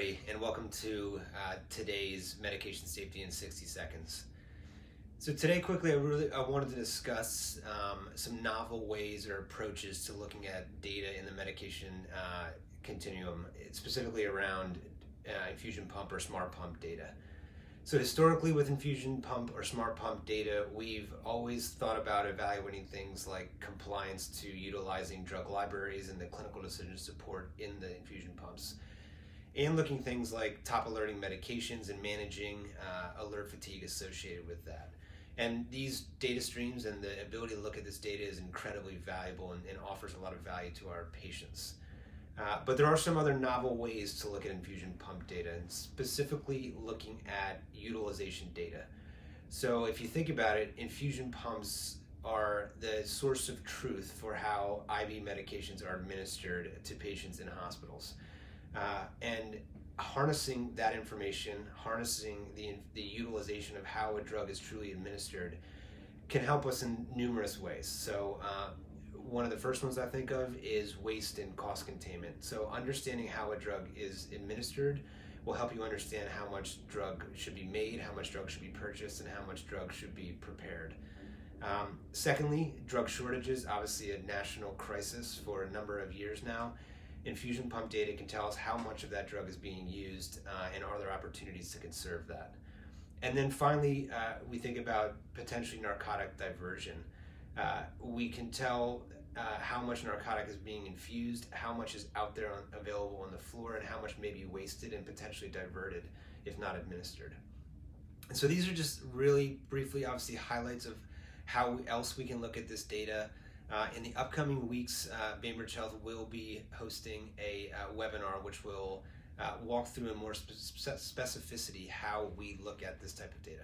everybody, and welcome to today's Medication Safety in 60 Seconds. So today, quickly, I wanted to discuss some novel ways or approaches to looking at data in the medication continuum, specifically around infusion pump or smart pump data. So historically, with infusion pump or smart pump data, we've always thought about evaluating things like compliance to utilizing drug libraries and the clinical decision support in the infusion pumps, and looking things like top alerting medications and managing alert fatigue associated with that. And these data streams and the ability to look at this data is incredibly valuable and offers a lot of value to our patients. But there are some other novel ways to look at infusion pump data, and specifically looking at utilization data. So if you think about it, infusion pumps are the source of truth for how IV medications are administered to patients in hospitals. And harnessing that information, harnessing the utilization of how a drug is truly administered can help us in numerous ways. So one of the first ones I think of is waste and cost containment. So understanding how a drug is administered will help you understand how much drug should be made, how much drug should be purchased, and how much drug should be prepared. Secondly, drug shortages, obviously a national crisis for a number of years now. Infusion pump data can tell us how much of that drug is being used and are there opportunities to conserve that. And then finally, we think about potentially narcotic diversion. We can tell how much narcotic is being infused, how much is out there available on the floor, and how much may be wasted and potentially diverted if not administered. And so these are just really briefly, obviously, highlights of how else we can look at this data. In the upcoming weeks, Bainbridge Health will be hosting a webinar which will walk through in more specificity how we look at this type of data.